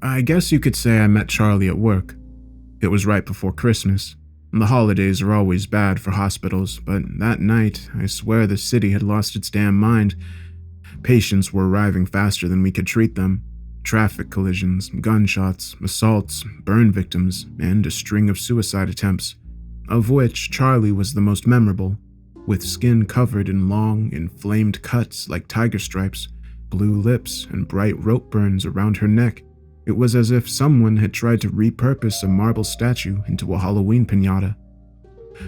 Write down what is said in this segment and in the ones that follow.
I guess you could say I met Charlie at work. It was right before Christmas. The holidays are always bad for hospitals, but that night, I swear the city had lost its damn mind. Patients were arriving faster than we could treat them. Traffic collisions, gunshots, assaults, burn victims, and a string of suicide attempts, of which Charlie was the most memorable, with skin covered in long, inflamed cuts like tiger stripes, blue lips, and bright rope burns around her neck. It was as if someone had tried to repurpose a marble statue into a Halloween piñata.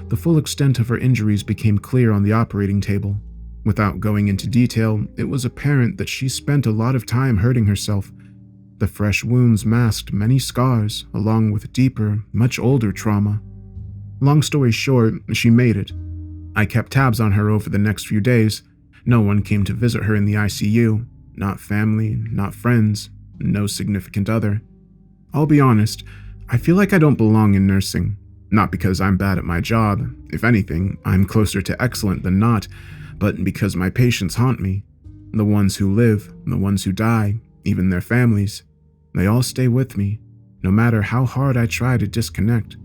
The full extent of her injuries became clear on the operating table. Without going into detail, it was apparent that she spent a lot of time hurting herself. The fresh wounds masked many scars, along with deeper, much older trauma. Long story short, she made it. I kept tabs on her over the next few days. No one came to visit her in the ICU. Not family, not friends, no significant other. I'll be honest, I feel like I don't belong in nursing. Not because I'm bad at my job. If anything, I'm closer to excellent than not, but because my patients haunt me. The ones who live, the ones who die, even their families. They all stay with me, no matter how hard I try to disconnect.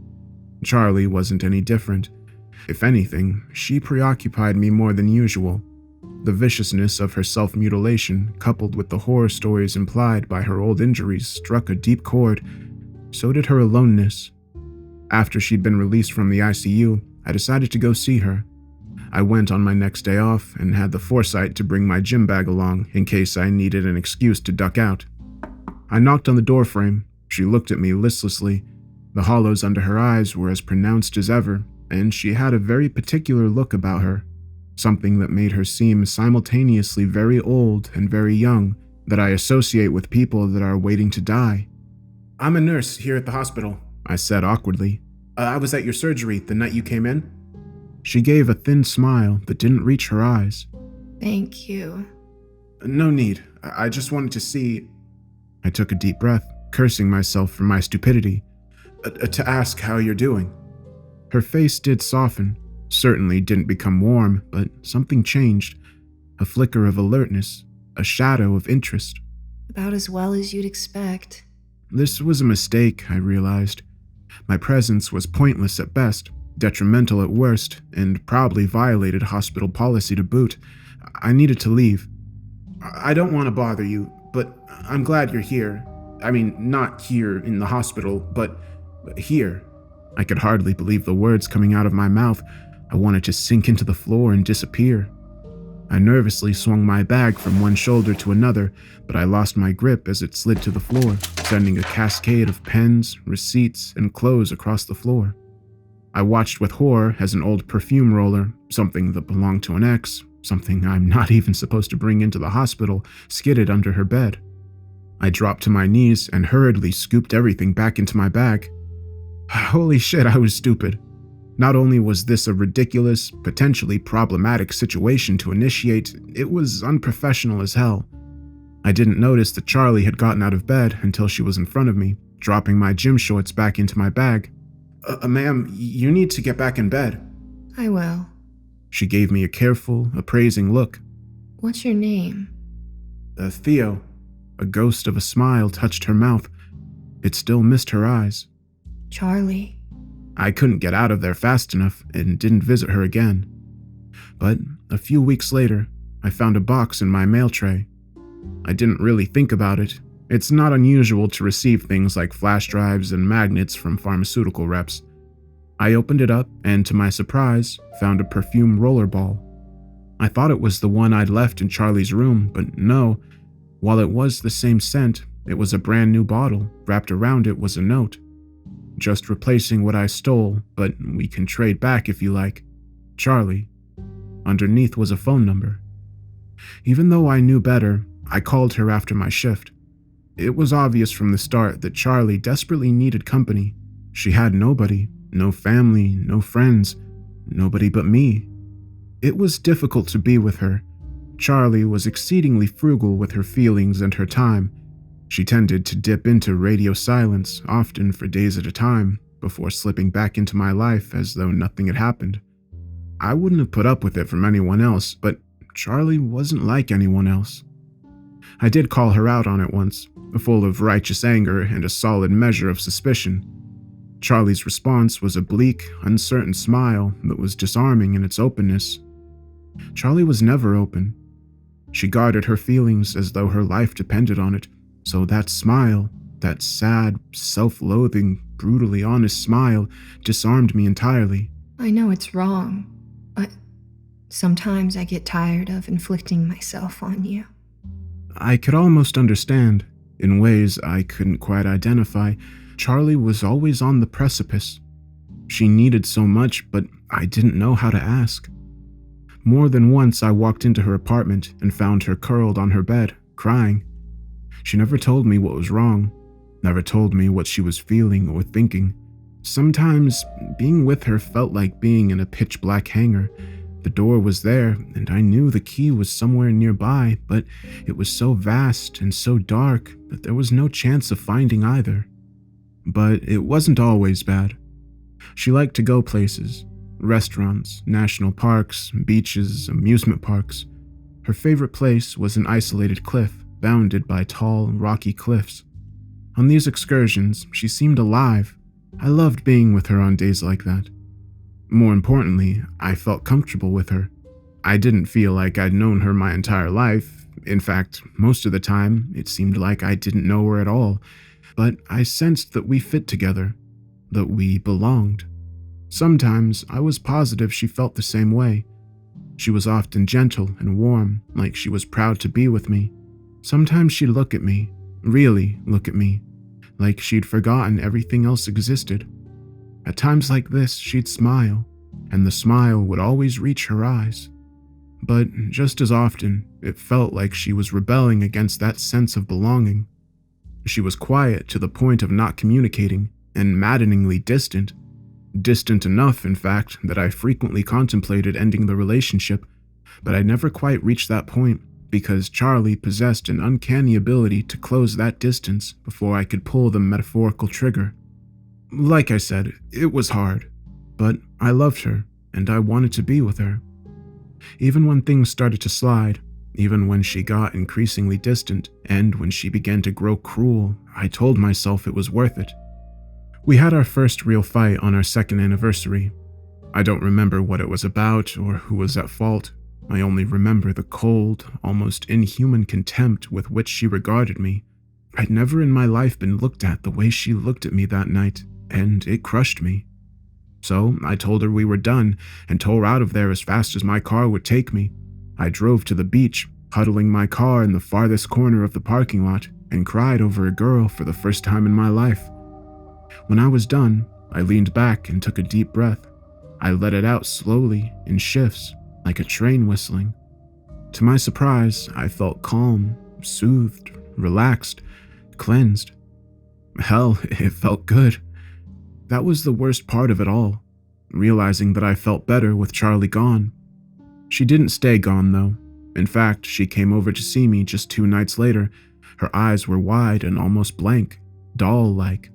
Charlie wasn't any different. If anything, she preoccupied me more than usual. The viciousness of her self-mutilation, coupled with the horror stories implied by her old injuries, struck a deep chord. So did her aloneness. After she'd been released from the ICU, I decided to go see her. I went on my next day off and had the foresight to bring my gym bag along in case I needed an excuse to duck out. I knocked on the doorframe. She looked at me listlessly. The hollows under her eyes were as pronounced as ever, and she had a very particular look about her. Something that made her seem simultaneously very old and very young, that I associate with people that are waiting to die. "I'm a nurse here at the hospital," I said awkwardly. "I was at your surgery the night you came in." She gave a thin smile that didn't reach her eyes. "Thank you." "No need. I just wanted to see..." I took a deep breath, cursing myself for my stupidity. To ask how you're doing." Her face did soften. Certainly didn't become warm, but something changed. A flicker of alertness, a shadow of interest. "About as well as you'd expect." This was a mistake, I realized. My presence was pointless at best, detrimental at worst, and probably violated hospital policy to boot. I needed to leave. "I don't want to bother you, but I'm glad you're here. I mean, not here in the hospital, but here." I could hardly believe the words coming out of my mouth. I wanted to sink into the floor and disappear. I nervously swung my bag from one shoulder to another, but I lost my grip as it slid to the floor, sending a cascade of pens, receipts, and clothes across the floor. I watched with horror as an old perfume roller, something that belonged to an ex, something I'm not even supposed to bring into the hospital, skidded under her bed. I dropped to my knees and hurriedly scooped everything back into my bag. Holy shit, I was stupid. Not only was this a ridiculous, potentially problematic situation to initiate, it was unprofessional as hell. I didn't notice that Charlie had gotten out of bed until she was in front of me, dropping my gym shorts back into my bag. Ma'am, you need to get back in bed." "I will." She gave me a careful, appraising look. "What's your name?" Theo." A ghost of a smile touched her mouth. It still missed her eyes. "Charlie." I couldn't get out of there fast enough and didn't visit her again. But a few weeks later, I found a box in my mail tray. I didn't really think about it. It's not unusual to receive things like flash drives and magnets from pharmaceutical reps. I opened it up and, to my surprise, found a perfume rollerball. I thought it was the one I'd left in Charlie's room, but no. While it was the same scent, it was a brand new bottle. Wrapped around it was a note. Just replacing what I stole, but we can trade back if you like. Charlie. Underneath was a phone number. Even though I knew better, I called her after my shift. It was obvious from the start that Charlie desperately needed company. She had nobody, no family, no friends, nobody but me. It was difficult to be with her. Charlie was exceedingly frugal with her feelings and her time. She tended to dip into radio silence, often for days at a time, before slipping back into my life as though nothing had happened. I wouldn't have put up with it from anyone else, but Charlie wasn't like anyone else. I did call her out on it once. full of righteous anger and a solid measure of suspicion. Charlie's response was a bleak, uncertain smile that was disarming in its openness. Charlie was never open. She guarded her feelings as though her life depended on it, so that smile, that sad, self-loathing, brutally honest smile, disarmed me entirely. I know it's wrong, but sometimes I get tired of inflicting myself on you. I could almost understand. In ways I couldn't quite identify, Charlie was always on the precipice. She needed so much, but I didn't know how to ask. More than once I walked into her apartment and found her curled on her bed, crying. She never told me what was wrong, never told me what she was feeling or thinking. Sometimes being with her felt like being in a pitch-black hangar. The door was there, and I knew the key was somewhere nearby, but it was so vast and so dark that there was no chance of finding either. But it wasn't always bad. She liked to go places, restaurants, national parks, beaches, amusement parks. Her favorite place was an isolated cliff bounded by tall, rocky cliffs. On these excursions, she seemed alive. I loved being with her on days like that. More importantly, I felt comfortable with her. I didn't feel like I'd known her my entire life. In fact, most of the time, it seemed like I didn't know her at all. But I sensed that we fit together, that we belonged. Sometimes I was positive she felt the same way. She was often gentle and warm, like she was proud to be with me. Sometimes she'd look at me, really look at me, like she'd forgotten everything else existed. At times like this, she'd smile, and the smile would always reach her eyes. But just as often, it felt like she was rebelling against that sense of belonging. She was quiet to the point of not communicating, and maddeningly distant. Distant enough, in fact, that I frequently contemplated ending the relationship, but I never quite reached that point because Charlie possessed an uncanny ability to close that distance before I could pull the metaphorical trigger. Like I said, it was hard, but I loved her, and I wanted to be with her. Even when things started to slide, even when she got increasingly distant, and when she began to grow cruel, I told myself it was worth it. We had our first real fight on our second anniversary. I don't remember what it was about or who was at fault. I only remember the cold, almost inhuman contempt with which she regarded me. I'd never in my life been looked at the way she looked at me that night, and it crushed me. So I told her we were done and tore out of there as fast as my car would take me. I drove to the beach, huddling my car in the farthest corner of the parking lot, and cried over a girl for the first time in my life. When I was done, I leaned back and took a deep breath. I let it out slowly, in shifts, like a train whistling. To my surprise, I felt calm, soothed, relaxed, cleansed. Hell, it felt good. That was the worst part of it all, realizing that I felt better with Charlie gone. She didn't stay gone, though. In fact, she came over to see me just 2 nights later. Her eyes were wide and almost blank, doll-like.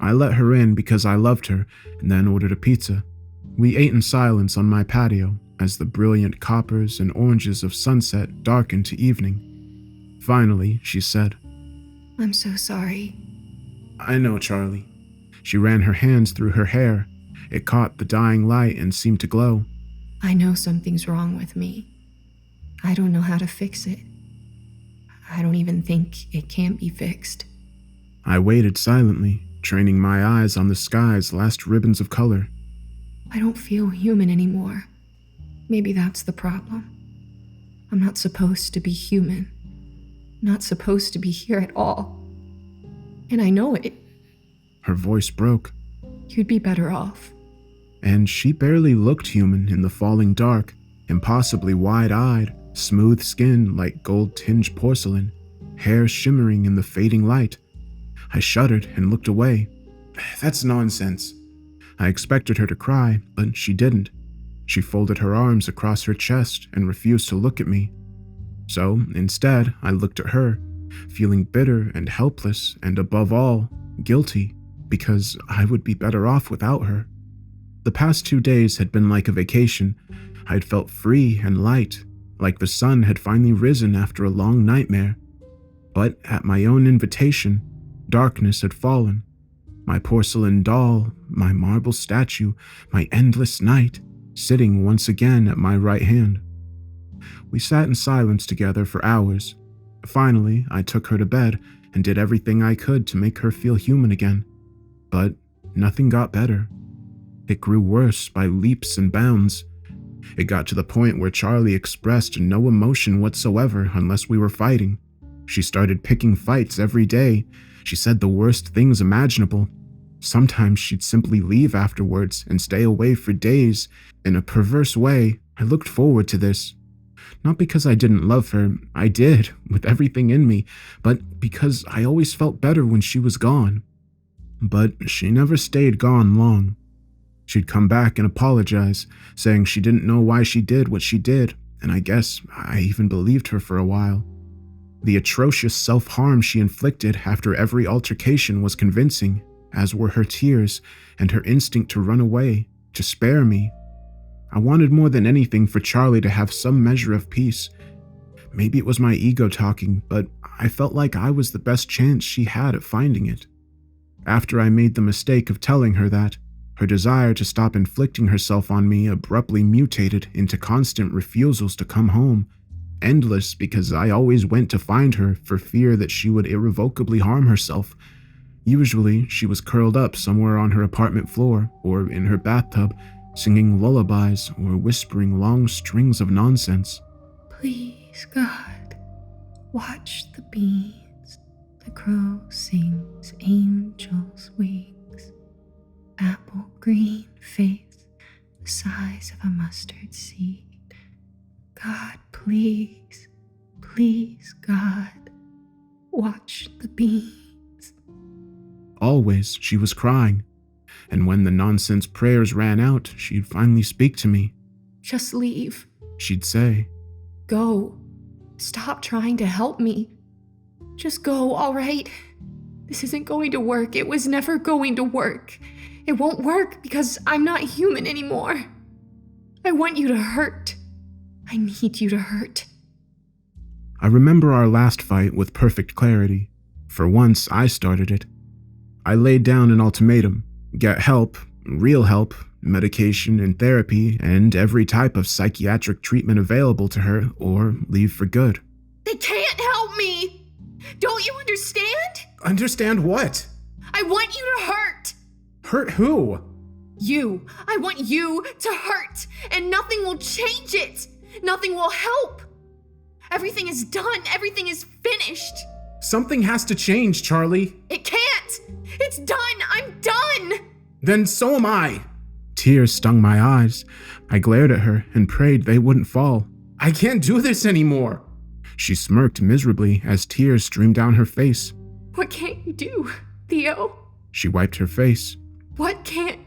I let her in because I loved her, and then ordered a pizza. We ate in silence on my patio as the brilliant coppers and oranges of sunset darkened to evening. Finally, she said, I'm so sorry. I know, Charlie. She ran her hands through her hair. It caught the dying light and seemed to glow. I know something's wrong with me. I don't know how to fix it. I don't even think it can be fixed. I waited silently, training my eyes on the sky's last ribbons of color. I don't feel human anymore. Maybe that's the problem. I'm not supposed to be human. Not supposed to be here at all. And I know it. Her voice broke. You'd be better off. And she barely looked human in the falling dark, impossibly wide-eyed, smooth skin like gold-tinged porcelain, hair shimmering in the fading light. I shuddered and looked away. That's nonsense. I expected her to cry, but she didn't. She folded her arms across her chest and refused to look at me. So, instead, I looked at her, feeling bitter and helpless and, above all, guilty, because I would be better off without her. The past 2 days had been like a vacation. I'd felt free and light, like the sun had finally risen after a long nightmare. But at my own invitation, darkness had fallen. My porcelain doll, my marble statue, my endless night, sitting once again at my right hand. We sat in silence together for hours. Finally, I took her to bed and did everything I could to make her feel human again. But nothing got better. It grew worse by leaps and bounds. It got to the point where Charlie expressed no emotion whatsoever unless we were fighting. She started picking fights every day. She said the worst things imaginable. Sometimes she'd simply leave afterwards and stay away for days. In a perverse way, I looked forward to this. Not because I didn't love her, I did, with everything in me, but because I always felt better when she was gone. But she never stayed gone long. She'd come back and apologize, saying she didn't know why she did what she did, and I guess I even believed her for a while. The atrocious self-harm she inflicted after every altercation was convincing, as were her tears and her instinct to run away, to spare me. I wanted more than anything for Charlie to have some measure of peace. Maybe it was my ego talking, but I felt like I was the best chance she had at finding it. After I made the mistake of telling her that, her desire to stop inflicting herself on me abruptly mutated into constant refusals to come home, endless because I always went to find her for fear that she would irrevocably harm herself. Usually, she was curled up somewhere on her apartment floor or in her bathtub, singing lullabies or whispering long strings of nonsense. Please, God, watch the beans. The crow sings angels' wings. Apple green face, the size of a mustard seed. God, please, please, God, watch the beans. Always, she was crying, and when the nonsense prayers ran out, she'd finally speak to me. Just leave. She'd say, Go. Stop trying to help me. Just go, all right? This isn't going to work. It was never going to work. It won't work because I'm not human anymore. I want you to hurt. I need you to hurt. I remember our last fight with perfect clarity. For once, I started it. I laid down an ultimatum. Get help, real help, medication and therapy, and every type of psychiatric treatment available to her, or leave for good. They can't help me! Don't you understand? Understand what? I want you to hurt! Hurt who? You. I want you to hurt, and nothing will change it! Nothing will help! Everything is done. Everything is finished. Something has to change, Charlie. It can't! It's done! I'm done! Then so am I. Tears stung my eyes. I glared at her and prayed they wouldn't fall. I can't do this anymore. She smirked miserably as tears streamed down her face. What can't you do, Theo? She wiped her face. What can't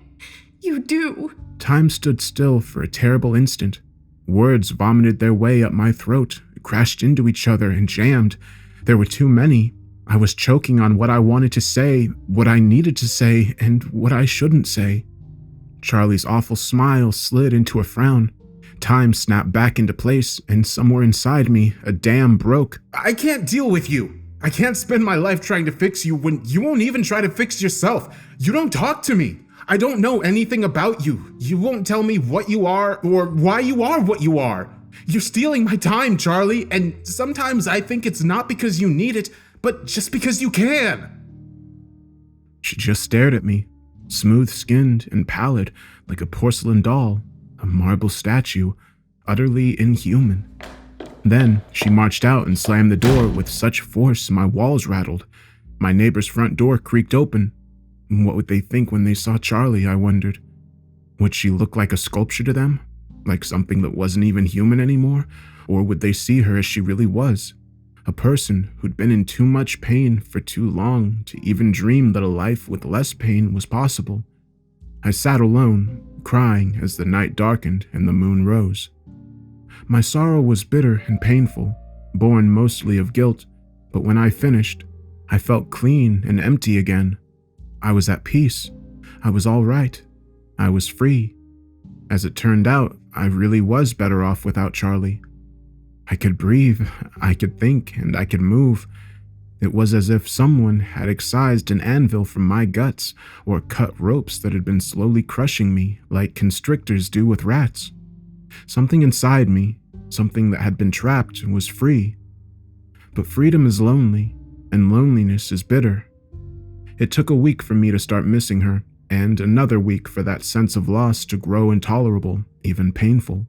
you do? Time stood still for a terrible instant. Words vomited their way up my throat, crashed into each other and jammed. There were too many. I was choking on what I wanted to say, what I needed to say, and what I shouldn't say. Charlie's awful smile slid into a frown. Time snapped back into place, and somewhere inside me, a dam broke. I can't deal with you. I can't spend my life trying to fix you when you won't even try to fix yourself. You don't talk to me. I don't know anything about you. You won't tell me what you are or why you are what you are. You're stealing my time, Charlie, and sometimes I think it's not because you need it, but just because you can. She just stared at me, smooth-skinned and pallid, like a porcelain doll, a marble statue, utterly inhuman. Then she marched out and slammed the door with such force my walls rattled. My neighbor's front door creaked open. What would they think when they saw Charlie, I wondered. Would she look like a sculpture to them? Like something that wasn't even human anymore? Or would they see her as she really was? A person who'd been in too much pain for too long to even dream that a life with less pain was possible. I sat alone, crying as the night darkened and the moon rose. My sorrow was bitter and painful, born mostly of guilt, but when I finished, I felt clean and empty again. I was at peace. I was all right. I was free. As it turned out, I really was better off without Charlie. I could breathe, I could think, and I could move. It was as if someone had excised an anvil from my guts or cut ropes that had been slowly crushing me like constrictors do with rats. Something inside me, something that had been trapped, was free. But freedom is lonely, and loneliness is bitter. It took a week for me to start missing her, and another week for that sense of loss to grow intolerable, even painful.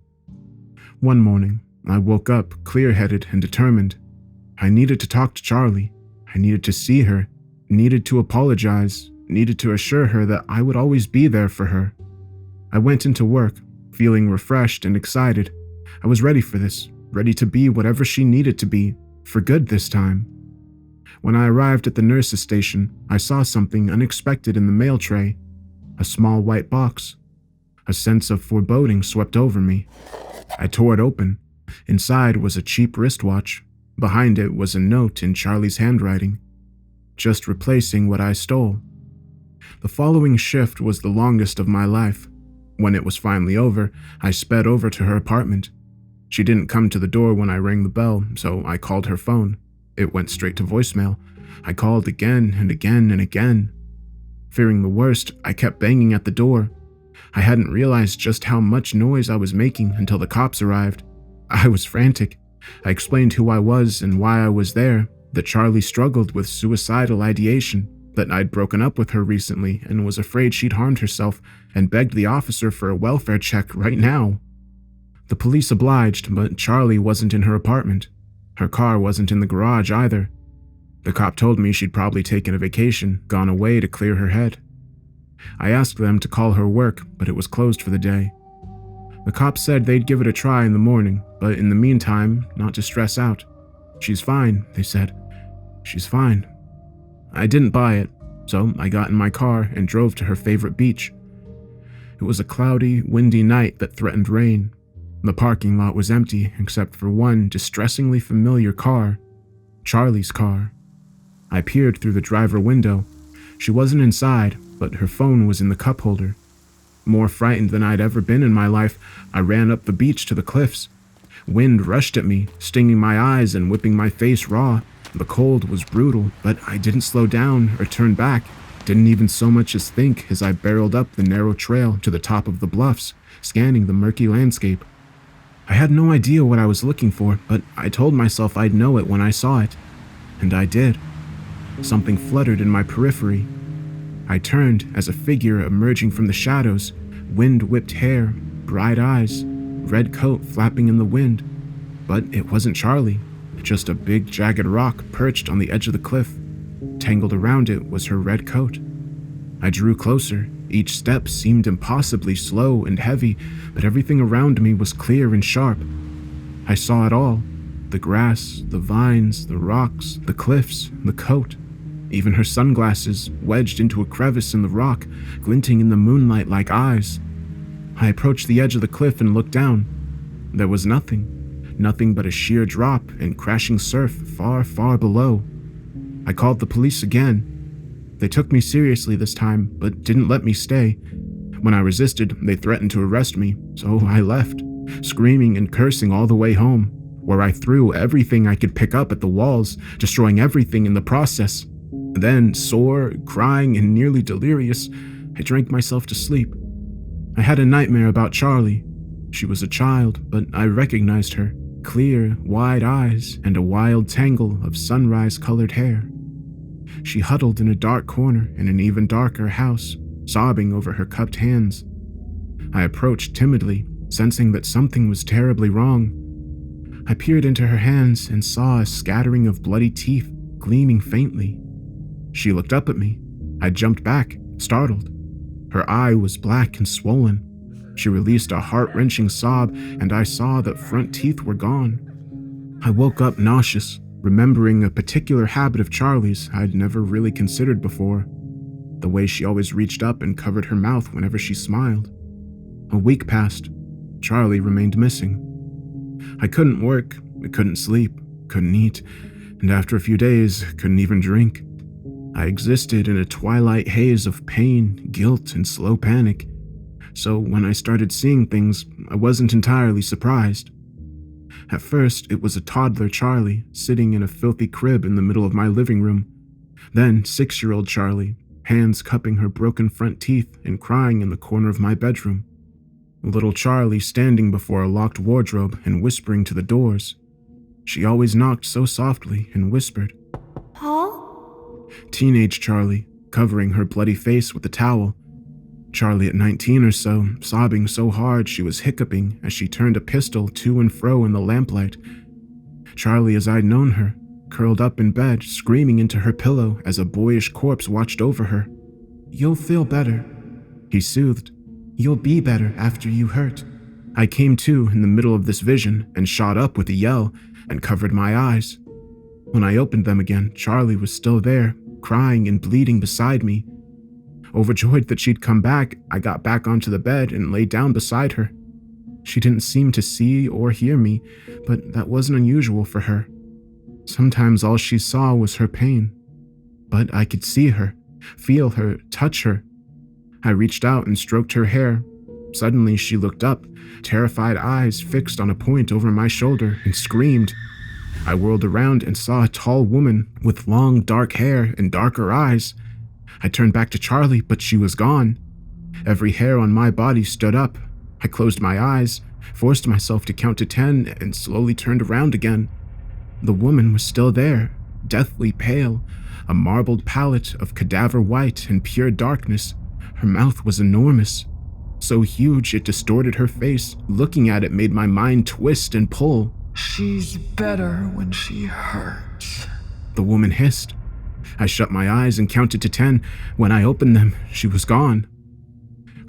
One morning, I woke up clear-headed and determined. I needed to talk to Charlie. I needed to see her, needed to apologize, needed to assure her that I would always be there for her. I went into work, feeling refreshed and excited. I was ready for this, ready to be whatever she needed to be, for good this time. When I arrived at the nurse's station, I saw something unexpected in the mail tray. A small white box. A sense of foreboding swept over me. I tore it open. Inside was a cheap wristwatch. Behind it was a note in Charlie's handwriting, just replacing what I stole. The following shift was the longest of my life. When it was finally over, I sped over to her apartment. She didn't come to the door when I rang the bell, so I called her phone. It went straight to voicemail. I called again and again and again. Fearing the worst, I kept banging at the door. I hadn't realized just how much noise I was making until the cops arrived. I was frantic. I explained who I was and why I was there, that Charlie struggled with suicidal ideation, that I'd broken up with her recently and was afraid she'd harmed herself, and begged the officer for a welfare check right now. The police obliged, but Charlie wasn't in her apartment. Her car wasn't in the garage either. The cop told me she'd probably taken a vacation, gone away to clear her head. I asked them to call her work, but it was closed for the day. The cops said they'd give it a try in the morning, but in the meantime, not to stress out. She's fine, they said. She's fine. I didn't buy it, so I got in my car and drove to her favorite beach. It was a cloudy, windy night that threatened rain. The parking lot was empty except for one distressingly familiar car, Charlie's car. I peered through the driver window. She wasn't inside, but her phone was in the cup holder. More frightened than I'd ever been in my life, I ran up the beach to the cliffs. Wind rushed at me, stinging my eyes and whipping my face raw. The cold was brutal, but I didn't slow down or turn back, didn't even so much as think as I barreled up the narrow trail to the top of the bluffs, scanning the murky landscape. I had no idea what I was looking for, but I told myself I'd know it when I saw it. And I did. Something fluttered in my periphery. I turned as a figure emerging from the shadows, wind-whipped hair, bright eyes, red coat flapping in the wind. But it wasn't Charlie, just a big jagged rock perched on the edge of the cliff. Tangled around it was her red coat. I drew closer. Each step seemed impossibly slow and heavy, but everything around me was clear and sharp. I saw it all. The grass, the vines, the rocks, the cliffs, the coat. Even her sunglasses, wedged into a crevice in the rock, glinting in the moonlight like eyes. I approached the edge of the cliff and looked down. There was nothing. Nothing but a sheer drop and crashing surf far, far below. I called the police again. They took me seriously this time, but didn't let me stay. When I resisted, they threatened to arrest me, so I left, screaming and cursing all the way home, where I threw everything I could pick up at the walls, destroying everything in the process. Then, sore, crying, and nearly delirious, I drank myself to sleep. I had a nightmare about Charlie. She was a child, but I recognized her. Clear, wide eyes, and a wild tangle of sunrise-colored hair. She huddled in a dark corner in an even darker house, sobbing over her cupped hands. I approached timidly, sensing that something was terribly wrong. I peered into her hands and saw a scattering of bloody teeth gleaming faintly. She looked up at me. I jumped back, startled. Her eye was black and swollen. She released a heart-wrenching sob, and I saw that front teeth were gone. I woke up nauseous, remembering a particular habit of Charlie's I'd never really considered before. The way she always reached up and covered her mouth whenever she smiled. A week passed. Charlie remained missing. I couldn't work, I couldn't sleep, couldn't eat, and after a few days, couldn't even drink. I existed in a twilight haze of pain, guilt, and slow panic. So when I started seeing things, I wasn't entirely surprised. At first, it was a toddler Charlie sitting in a filthy crib in the middle of my living room. Then 6-year-old Charlie, hands cupping her broken front teeth and crying in the corner of my bedroom. Little Charlie standing before a locked wardrobe and whispering to the doors. She always knocked so softly and whispered. Paul? Teenage Charlie, covering her bloody face with a towel. Charlie at 19 or so, sobbing so hard she was hiccuping as she turned a pistol to and fro in the lamplight. Charlie as I'd known her, curled up in bed, screaming into her pillow as a boyish corpse watched over her. "You'll feel better," he soothed. "You'll be better after you hurt." I came to in the middle of this vision and shot up with a yell and covered my eyes. When I opened them again, Charlie was still there, crying and bleeding beside me. Overjoyed that she'd come back, I got back onto the bed and lay down beside her. She didn't seem to see or hear me, but that wasn't unusual for her. Sometimes all she saw was her pain. But I could see her, feel her, touch her. I reached out and stroked her hair. Suddenly she looked up, terrified eyes fixed on a point over my shoulder, and screamed. I whirled around and saw a tall woman with long dark hair and darker eyes. I turned back to Charlie, but she was gone. Every hair on my body stood up. I closed my eyes, forced myself to count to 10, and slowly turned around again. The woman was still there, deathly pale, a marbled palette of cadaver white and pure darkness. Her mouth was enormous, so huge it distorted her face. Looking at it made my mind twist and pull. "She's better when she hurts," the woman hissed. I shut my eyes and counted to 10. When I opened them, she was gone.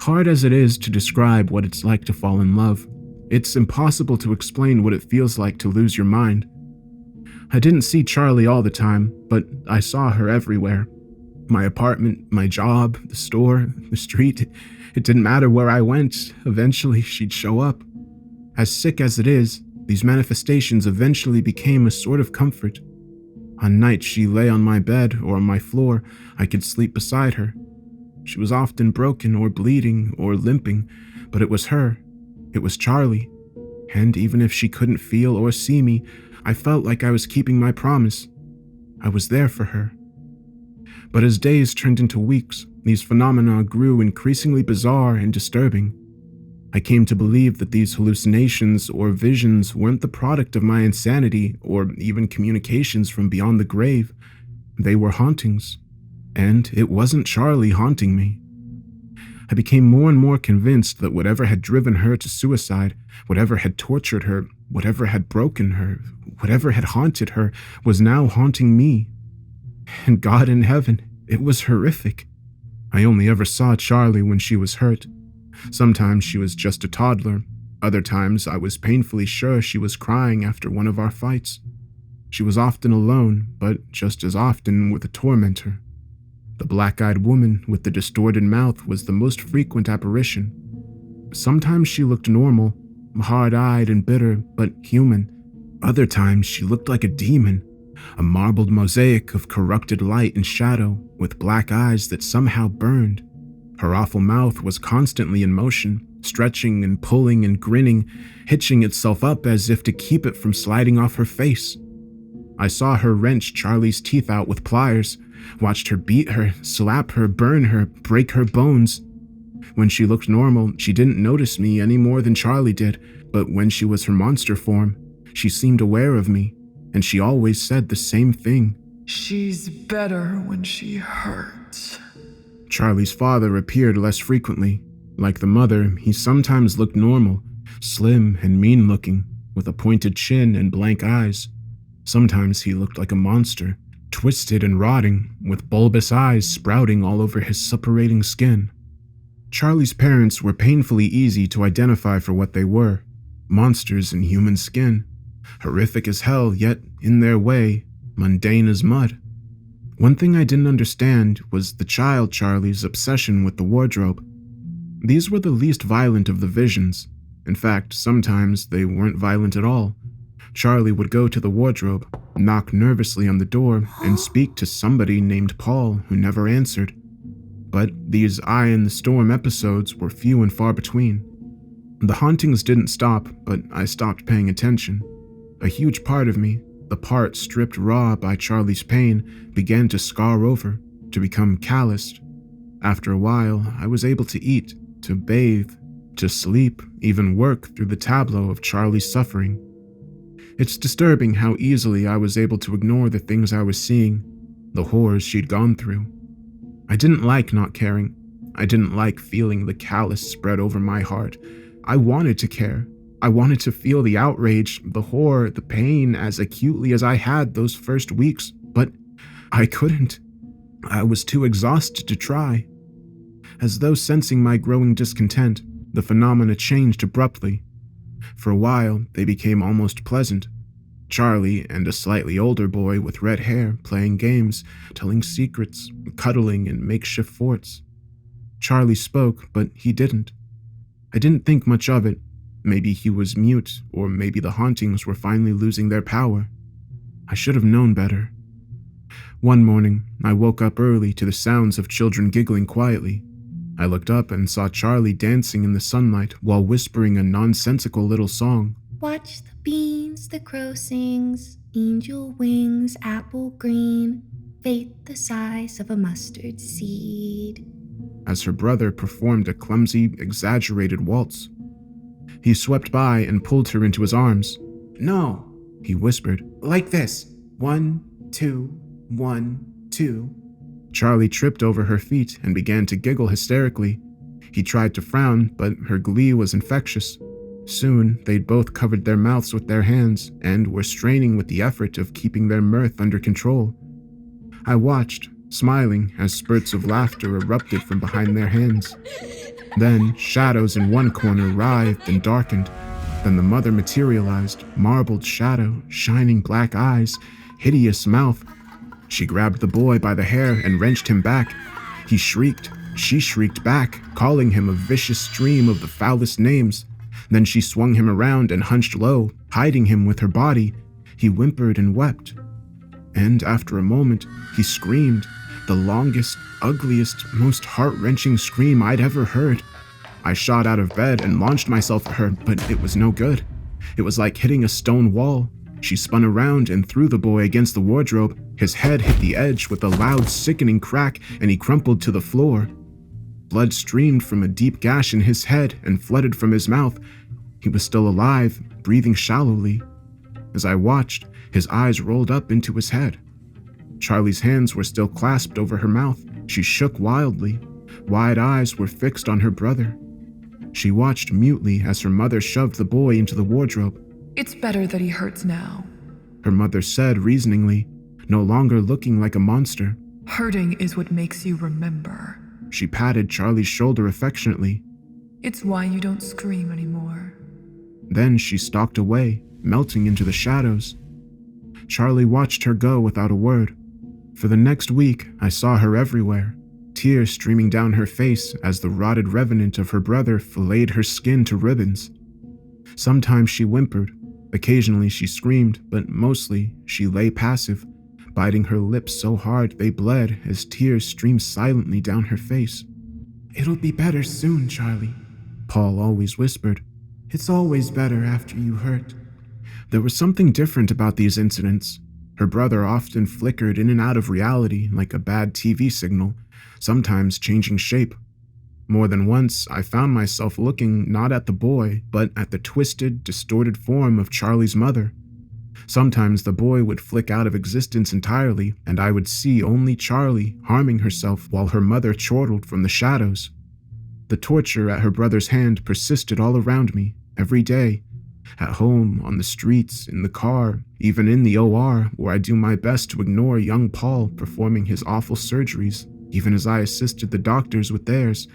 Hard as it is to describe what it's like to fall in love, it's impossible to explain what it feels like to lose your mind. I didn't see Charlie all the time, but I saw her everywhere. My apartment, my job, the store, the street. It didn't matter where I went, eventually she'd show up. As sick as it is, these manifestations eventually became a sort of comfort. On nights she lay on my bed or on my floor, I could sleep beside her. She was often broken or bleeding or limping, but it was her. It was Charlie. And even if she couldn't feel or see me, I felt like I was keeping my promise. I was there for her. But as days turned into weeks, these phenomena grew increasingly bizarre and disturbing. I came to believe that these hallucinations or visions weren't the product of my insanity or even communications from beyond the grave. They were hauntings. And it wasn't Charlie haunting me. I became more and more convinced that whatever had driven her to suicide, whatever had tortured her, whatever had broken her, whatever had haunted her, was now haunting me. And God in heaven, it was horrific. I only ever saw Charlie when she was hurt. Sometimes she was just a toddler. Other times I was painfully sure she was crying after one of our fights. She was often alone, but just as often with a tormentor. The black-eyed woman with the distorted mouth was the most frequent apparition. Sometimes she looked normal, hard-eyed and bitter, but human. Other times she looked like a demon, a marbled mosaic of corrupted light and shadow, with black eyes that somehow burned. Her awful mouth was constantly in motion, stretching and pulling and grinning, hitching itself up as if to keep it from sliding off her face. I saw her wrench Charlie's teeth out with pliers, watched her beat her, slap her, burn her, break her bones. When she looked normal, she didn't notice me any more than Charlie did, but when she was her monster form, she seemed aware of me, and she always said the same thing. "She's better when she hurts." Charlie's father appeared less frequently. Like the mother, he sometimes looked normal, slim and mean-looking, with a pointed chin and blank eyes. Sometimes he looked like a monster, twisted and rotting, with bulbous eyes sprouting all over his suppurating skin. Charlie's parents were painfully easy to identify for what they were, monsters in human skin. Horrific as hell, yet, in their way, mundane as mud. One thing I didn't understand was the child Charlie's obsession with the wardrobe. These were the least violent of the visions. In fact, sometimes they weren't violent at all. Charlie would go to the wardrobe, knock nervously on the door, and speak to somebody named Paul who never answered. But these eye in the storm episodes were few and far between. The hauntings didn't stop, but I stopped paying attention. A huge part of me, the part stripped raw by Charlie's pain, began to scar over, to become calloused. After a while, I was able to eat, to bathe, to sleep, even work through the tableau of Charlie's suffering. It's disturbing how easily I was able to ignore the things I was seeing, the horrors she'd gone through. I didn't like not caring. I didn't like feeling the callous spread over my heart. I wanted to care. I wanted to feel the outrage, the horror, the pain as acutely as I had those first weeks, but I couldn't. I was too exhausted to try. As though sensing my growing discontent, the phenomena changed abruptly. For a while, they became almost pleasant. Charlie and a slightly older boy with red hair playing games, telling secrets, cuddling in makeshift forts. Charlie spoke, but he didn't. I didn't think much of it. Maybe he was mute, or maybe the hauntings were finally losing their power. I should have known better. One morning, I woke up early to the sounds of children giggling quietly. I looked up and saw Charlie dancing in the sunlight while whispering a nonsensical little song. Watch the beans, the crow sings, angel wings, apple green, faith the size of a mustard seed. As her brother performed a clumsy, exaggerated waltz. He swept by and pulled her into his arms. "No," he whispered. "Like this. 1, 2, 1, 2. Charlie tripped over her feet and began to giggle hysterically. He tried to frown, but her glee was infectious. Soon, they'd both covered their mouths with their hands and were straining with the effort of keeping their mirth under control. I watched, smiling as spurts of laughter erupted from behind their hands. Then, shadows in one corner writhed and darkened. Then the mother materialized, marbled shadow, shining black eyes, hideous mouth. She grabbed the boy by the hair and wrenched him back. He shrieked. She shrieked back, calling him a vicious stream of the foulest names. Then she swung him around and hunched low, hiding him with her body. He whimpered and wept. And after a moment, he screamed, the longest, ugliest, most heart-wrenching scream I'd ever heard. I shot out of bed and launched myself at her, but it was no good. It was like hitting a stone wall. She spun around and threw the boy against the wardrobe. His head hit the edge with a loud, sickening crack, and he crumpled to the floor. Blood streamed from a deep gash in his head and flooded from his mouth. He was still alive, breathing shallowly. As I watched, his eyes rolled up into his head. Charlie's hands were still clasped over her mouth. She shook wildly. Wide eyes were fixed on her brother. She watched mutely as her mother shoved the boy into the wardrobe. It's better that he hurts now. Her mother said reasoningly, no longer looking like a monster. Hurting is what makes you remember. She patted Charlie's shoulder affectionately. It's why you don't scream anymore. Then she stalked away, melting into the shadows. Charlie watched her go without a word. For the next week, I saw her everywhere, tears streaming down her face as the rotted revenant of her brother filleted her skin to ribbons. Sometimes she whimpered, occasionally she screamed, but mostly she lay passive, biting her lips so hard they bled as tears streamed silently down her face. "It'll be better soon, Charlie," Paul always whispered. "It's always better after you hurt." There was something different about these incidents. Her brother often flickered in and out of reality like a bad TV signal, sometimes changing shape. More than once, I found myself looking not at the boy, but at the twisted, distorted form of Charlie's mother. Sometimes the boy would flick out of existence entirely, and I would see only Charlie harming herself while her mother chortled from the shadows. The torture at her brother's hand persisted all around me, every day. At home, on the streets, in the car, even in the OR, where I do my best to ignore young Paul performing his awful surgeries, even as I assisted the doctors with theirs.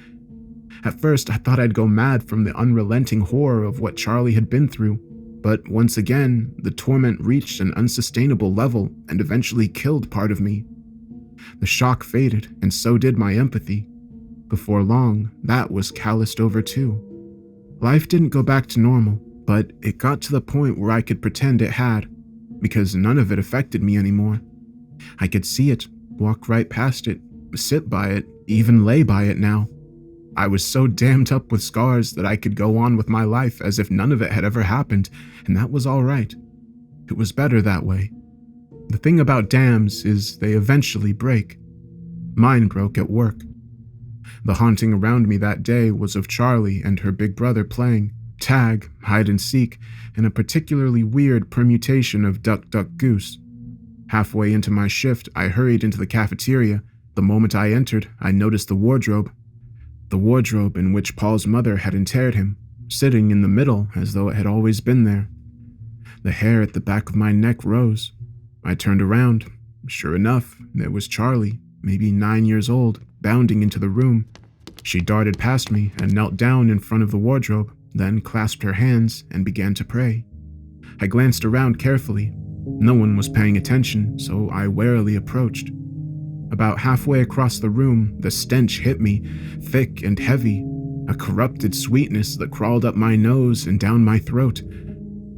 At first, I thought I'd go mad from the unrelenting horror of what Charlie had been through, but once again, the torment reached an unsustainable level and eventually killed part of me. The shock faded, and so did my empathy. Before long, that was calloused over too. Life didn't go back to normal, but it got to the point where I could pretend it had, because none of it affected me anymore. I could see it, walk right past it, sit by it, even lay by it now. I was so dammed up with scars that I could go on with my life as if none of it had ever happened, and that was all right. It was better that way. The thing about dams is they eventually break. Mine broke at work. The haunting around me that day was of Charlie and her big brother playing tag, hide and seek, in a particularly weird permutation of duck, duck, goose. Halfway into my shift, I hurried into the cafeteria. The moment I entered, I noticed the wardrobe in which Paul's mother had interred him, sitting in the middle as though it had always been there. The hair at the back of my neck rose. I turned around. Sure enough, there was Charlie, maybe 9 years old, bounding into the room. She darted past me and knelt down in front of the wardrobe, then clasped her hands and began to pray. I glanced around carefully. No one was paying attention, so I warily approached. About halfway across the room, the stench hit me, thick and heavy, a corrupted sweetness that crawled up my nose and down my throat.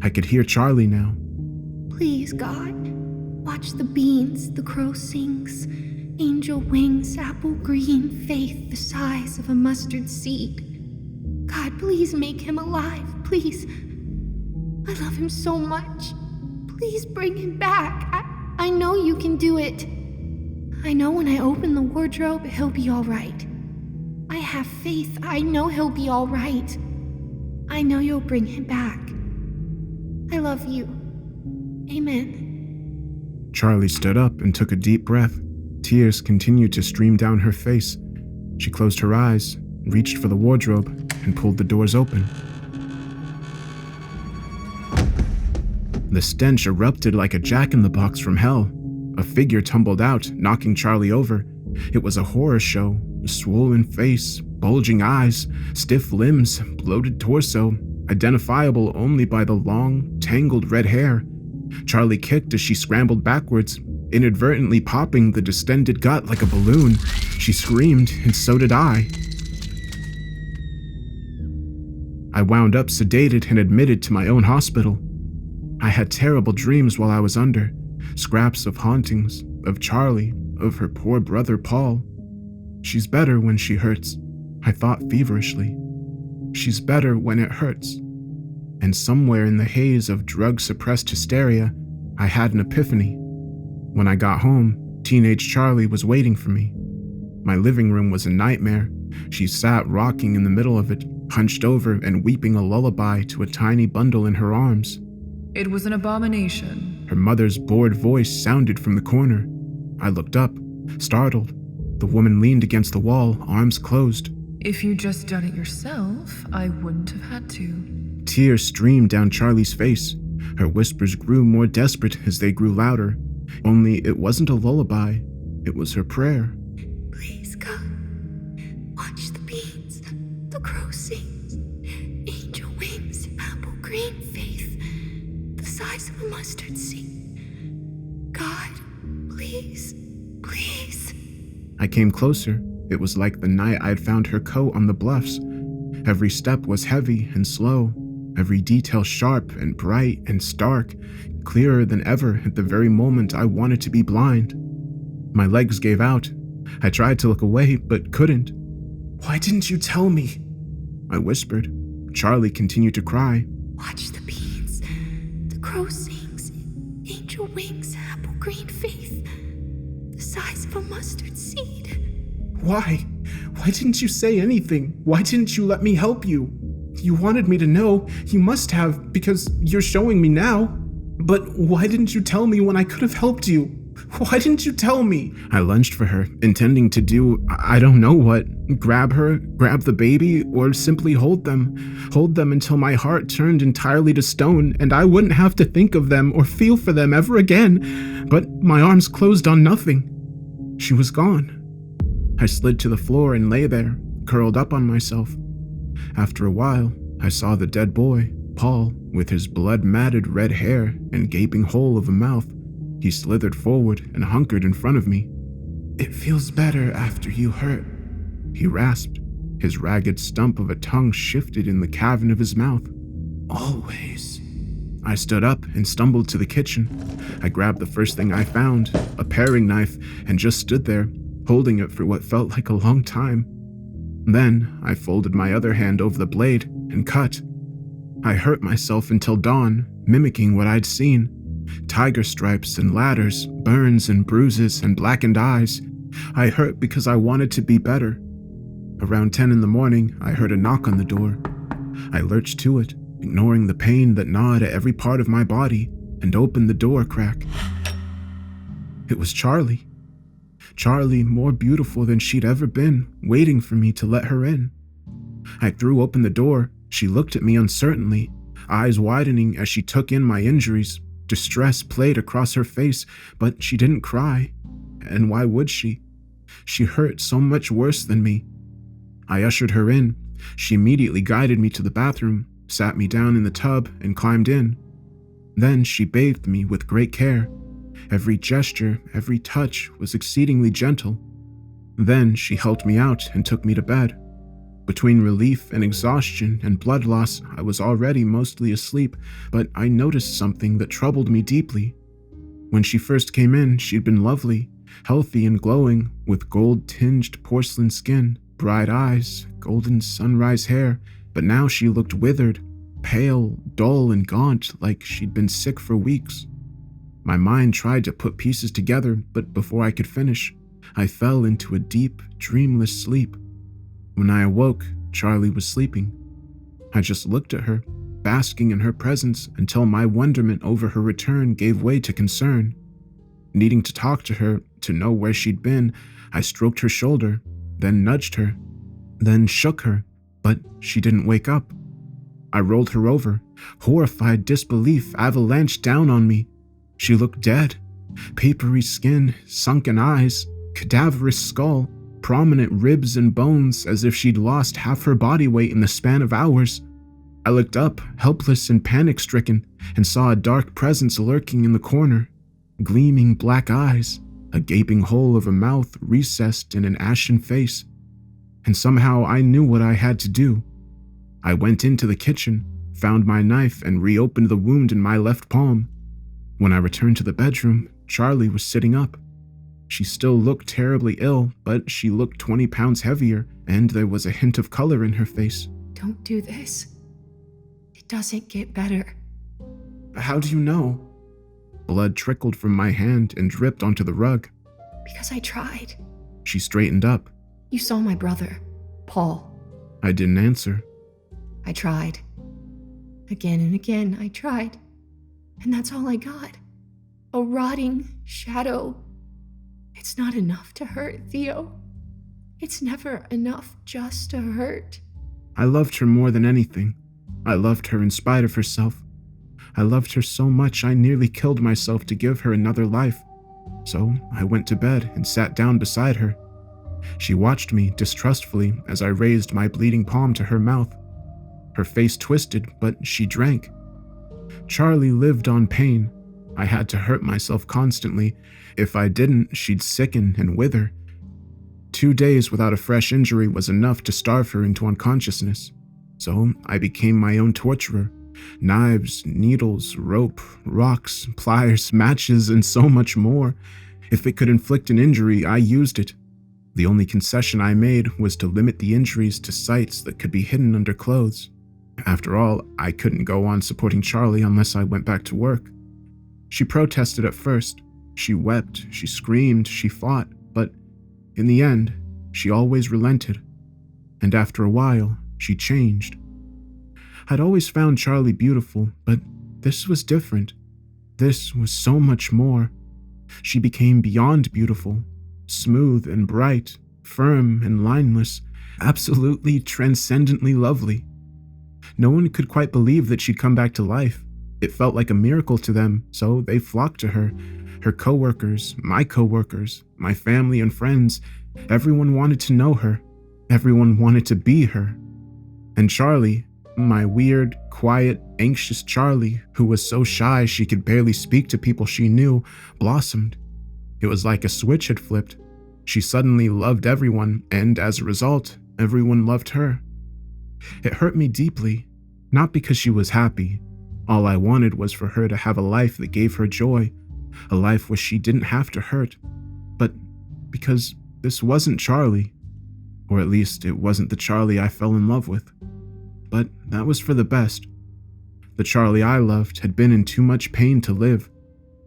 I could hear Charlie now. Please, God, watch the beans the crow sings. Angel wings, apple green, faith the size of a mustard seed. God, please make him alive, please. I love him so much. Please bring him back. I know you can do it. I know when I open the wardrobe, he'll be all right. I have faith. I know he'll be all right. I know you'll bring him back. I love you. Amen. Charlie stood up and took a deep breath. Tears continued to stream down her face. She closed her eyes, reached for the wardrobe, and pulled the doors open. The stench erupted like a jack-in-the-box from hell. A figure tumbled out, knocking Charlie over. It was a horror show. A swollen face, bulging eyes, stiff limbs, bloated torso, identifiable only by the long, tangled red hair. Charlie kicked as she scrambled backwards, inadvertently popping the distended gut like a balloon. She screamed, and so did I. I wound up sedated and admitted to my own hospital. I had terrible dreams while I was under, scraps of hauntings, of Charlie, of her poor brother Paul. She's better when she hurts, I thought feverishly. She's better when it hurts. And somewhere in the haze of drug-suppressed hysteria, I had an epiphany. When I got home, teenage Charlie was waiting for me. My living room was a nightmare. She sat rocking in the middle of it, hunched over and weeping a lullaby to a tiny bundle in her arms. It was an abomination. Her mother's bored voice sounded from the corner. I looked up, startled. The woman leaned against the wall, arms closed. If you'd just done it yourself, I wouldn't have had to. Tears streamed down Charlie's face. Her whispers grew more desperate as they grew louder. Only it wasn't a lullaby. It was her prayer. Please, God, watch the beans, the crow sings, angel wings, apple green faith, the size of a mustard seed. God, please, please. I came closer. It was like the night I'd found her coat on the bluffs. Every step was heavy and slow, every detail sharp and bright and stark, clearer than ever at the very moment I wanted to be blind. My legs gave out. I tried to look away, but couldn't. Why didn't you tell me? I whispered. Charlie continued to cry. Watch the beans, the crow sings, angel wings, apple green faith, the size of a mustard seed. Why? Why didn't you say anything? Why didn't you let me help you? You wanted me to know. You must have, because you're showing me now. But why didn't you tell me when I could have helped you? Why didn't you tell me? I lunged for her, intending to do, I don't know what. Grab her, grab the baby, or simply hold them. Hold them until my heart turned entirely to stone and I wouldn't have to think of them or feel for them ever again. But my arms closed on nothing. She was gone. I slid to the floor and lay there, curled up on myself. After a while, I saw the dead boy, Paul, with his blood-matted red hair and gaping hole of a mouth. He slithered forward and hunkered in front of me. "It feels better after you hurt," he rasped. His ragged stump of a tongue shifted in the cavern of his mouth. "Always." I stood up and stumbled to the kitchen. I grabbed the first thing I found, a paring knife, and just stood there, holding it for what felt like a long time. Then I folded my other hand over the blade and cut. I hurt myself until dawn, mimicking what I'd seen. Tiger stripes and ladders, burns and bruises and blackened eyes. I hurt because I wanted to be better. Around 10 in the morning, I heard a knock on the door. I lurched to it, ignoring the pain that gnawed at every part of my body, and opened the door a crack. It was Charlie. Charlie, more beautiful than she'd ever been, waiting for me to let her in. I threw open the door. She looked at me uncertainly, eyes widening as she took in my injuries. Distress played across her face, but she didn't cry. And why would she? She hurt so much worse than me. I ushered her in. She immediately guided me to the bathroom, sat me down in the tub, and climbed in. Then she bathed me with great care. Every gesture, every touch was exceedingly gentle. Then she helped me out and took me to bed. Between relief and exhaustion and blood loss, I was already mostly asleep, but I noticed something that troubled me deeply. When she first came in, she'd been lovely, healthy and glowing, with gold-tinged porcelain skin, bright eyes, golden sunrise hair, but now she looked withered, pale, dull, and gaunt, like she'd been sick for weeks. My mind tried to put pieces together, but before I could finish, I fell into a deep, dreamless sleep. When I awoke, Charlie was sleeping. I just looked at her, basking in her presence until my wonderment over her return gave way to concern. Needing to talk to her, to know where she'd been, I stroked her shoulder, then nudged her, then shook her, but she didn't wake up. I rolled her over. Horrified disbelief avalanched down on me. She looked dead. Papery skin, sunken eyes, cadaverous skull, prominent ribs and bones as if she'd lost half her body weight in the span of hours. I looked up, helpless and panic-stricken, and saw a dark presence lurking in the corner. Gleaming black eyes, a gaping hole of a mouth recessed in an ashen face. And somehow I knew what I had to do. I went into the kitchen, found my knife, and reopened the wound in my left palm. When I returned to the bedroom, Charlie was sitting up. She still looked terribly ill, but she looked 20 pounds heavier, and there was a hint of color in her face. Don't do this. It doesn't get better. How do you know? Blood trickled from my hand and dripped onto the rug. Because I tried. She straightened up. You saw my brother, Paul. I didn't answer. I tried. Again and again, I tried. And that's all I got. A rotting shadow. It's not enough to hurt, Theo. It's never enough just to hurt. I loved her more than anything. I loved her in spite of herself. I loved her so much I nearly killed myself to give her another life. So I went to bed and sat down beside her. She watched me distrustfully as I raised my bleeding palm to her mouth. Her face twisted, but she drank. Charlie lived on pain. I had to hurt myself constantly. If I didn't, she'd sicken and wither. 2 days without a fresh injury was enough to starve her into unconsciousness. So I became my own torturer. Knives, needles, rope, rocks, pliers, matches, and so much more. If it could inflict an injury, I used it. The only concession I made was to limit the injuries to sites that could be hidden under clothes. After all, I couldn't go on supporting Charlie unless I went back to work. She protested at first. She wept, she screamed, she fought, but in the end, she always relented. And after a while, she changed. I'd always found Charlie beautiful, but this was different. This was so much more. She became beyond beautiful, smooth and bright, firm and lineless, absolutely transcendently lovely. No one could quite believe that she'd come back to life. It felt like a miracle to them, so they flocked to her. Her coworkers, my family and friends, everyone wanted to know her. Everyone wanted to be her. And Charlie, my weird, quiet, anxious Charlie, who was so shy she could barely speak to people she knew, blossomed. It was like a switch had flipped. She suddenly loved everyone, and as a result, everyone loved her. It hurt me deeply, not because she was happy. All I wanted was for her to have a life that gave her joy, a life where she didn't have to hurt. But because this wasn't Charlie, or at least it wasn't the Charlie I fell in love with. But that was for the best. The Charlie I loved had been in too much pain to live.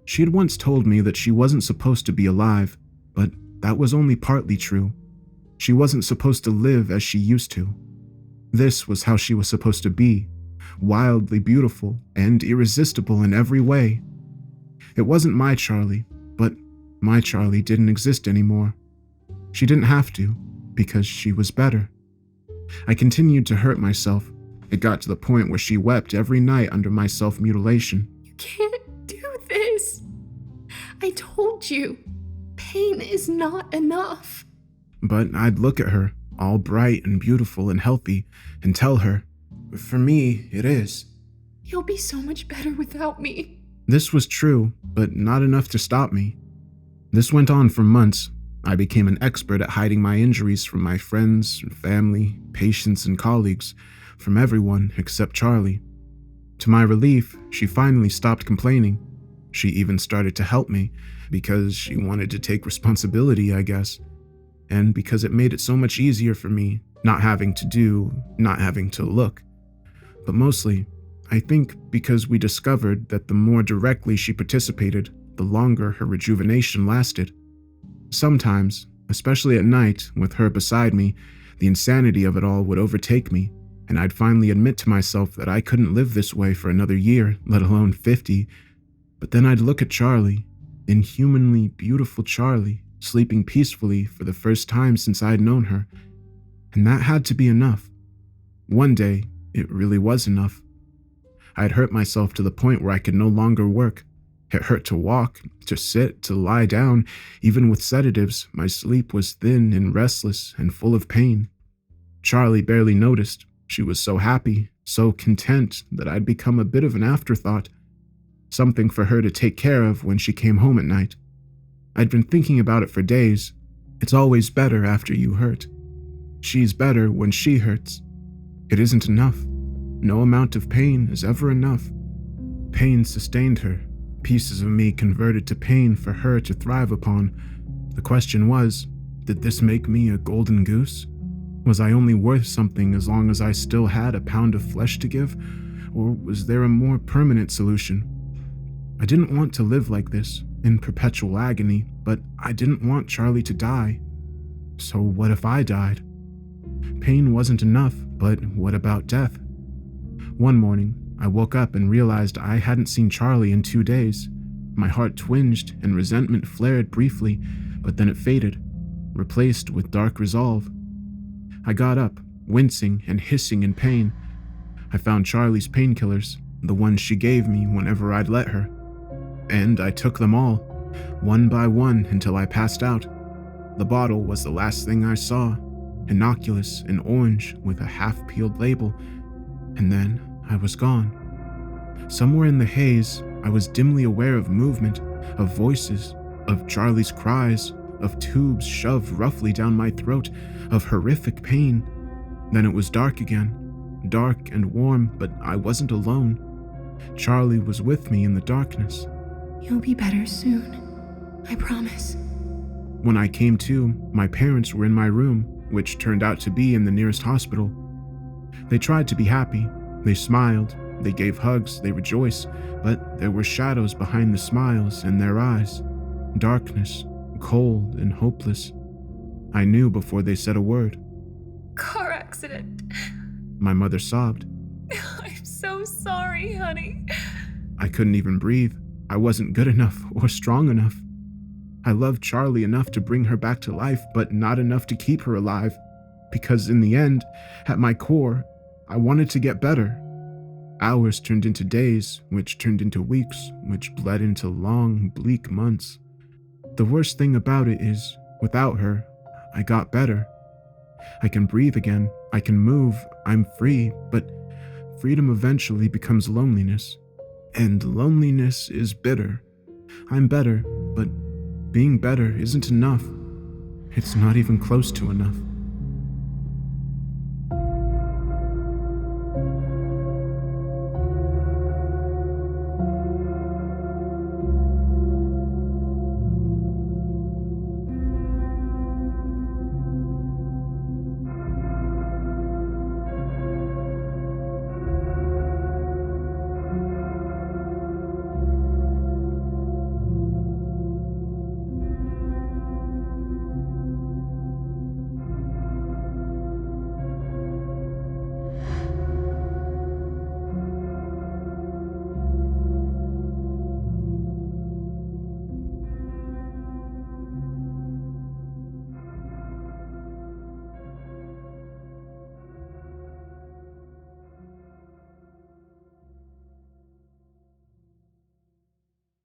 She had once told me that she wasn't supposed to be alive, but that was only partly true. She wasn't supposed to live as she used to. This was how she was supposed to be, wildly beautiful and irresistible in every way. It wasn't my Charlie, but my Charlie didn't exist anymore. She didn't have to, because she was better. I continued to hurt myself. It got to the point where she wept every night under my self-mutilation. You can't do this. I told you, pain is not enough. But I'd look at her, all bright and beautiful and healthy, and tell her, for me, it is. You'll be so much better without me. This was true, but not enough to stop me. This went on for months. I became an expert at hiding my injuries from my friends, family, patients, and colleagues, from everyone except Charlie. To my relief, she finally stopped complaining. She even started to help me, because she wanted to take responsibility, I guess. And because it made it so much easier for me, not having to look. But mostly, I think because we discovered that the more directly she participated, the longer her rejuvenation lasted. Sometimes, especially at night, with her beside me, the insanity of it all would overtake me, and I'd finally admit to myself that I couldn't live this way for another year, let alone 50. But then I'd look at Charlie, inhumanly beautiful Charlie, sleeping peacefully for the first time since I'd known her, and that had to be enough. One day, it really was enough. I'd hurt myself to the point where I could no longer work. It hurt to walk, to sit, to lie down. Even with sedatives, my sleep was thin and restless and full of pain. Charlie barely noticed. She was so happy, so content that I'd become a bit of an afterthought, something for her to take care of when she came home at night. I'd been thinking about it for days. It's always better after you hurt. She's better when she hurts. It isn't enough. No amount of pain is ever enough. Pain sustained her. Pieces of me converted to pain for her to thrive upon. The question was, did this make me a golden goose? Was I only worth something as long as I still had a pound of flesh to give? Or was there a more permanent solution? I didn't want to live like this, in perpetual agony, but I didn't want Charlie to die. So what if I died? Pain wasn't enough, but what about death? One morning, I woke up and realized I hadn't seen Charlie in 2 days. My heart twinged and resentment flared briefly, but then it faded, replaced with dark resolve. I got up, wincing and hissing in pain. I found Charlie's painkillers, the ones she gave me whenever I'd let her. And I took them all, one by one until I passed out. The bottle was the last thing I saw, innocuous and orange with a half-peeled label, and then I was gone. Somewhere in the haze, I was dimly aware of movement, of voices, of Charlie's cries, of tubes shoved roughly down my throat, of horrific pain. Then it was dark again, dark and warm, but I wasn't alone. Charlie was with me in the darkness. You'll be better soon. I promise. When I came to, my parents were in my room, which turned out to be in the nearest hospital. They tried to be happy. They smiled, they gave hugs, they rejoiced, but there were shadows behind the smiles in their eyes. Darkness, cold and hopeless. I knew before they said a word. Car accident. My mother sobbed. I'm so sorry, honey. I couldn't even breathe. I wasn't good enough or strong enough. I loved Charlie enough to bring her back to life, but not enough to keep her alive. Because in the end, at my core, I wanted to get better. Hours turned into days, which turned into weeks, which bled into long, bleak months. The worst thing about it is, without her, I got better. I can breathe again, I can move, I'm free, but freedom eventually becomes loneliness. And loneliness is bitter. I'm better, but being better isn't enough. It's not even close to enough.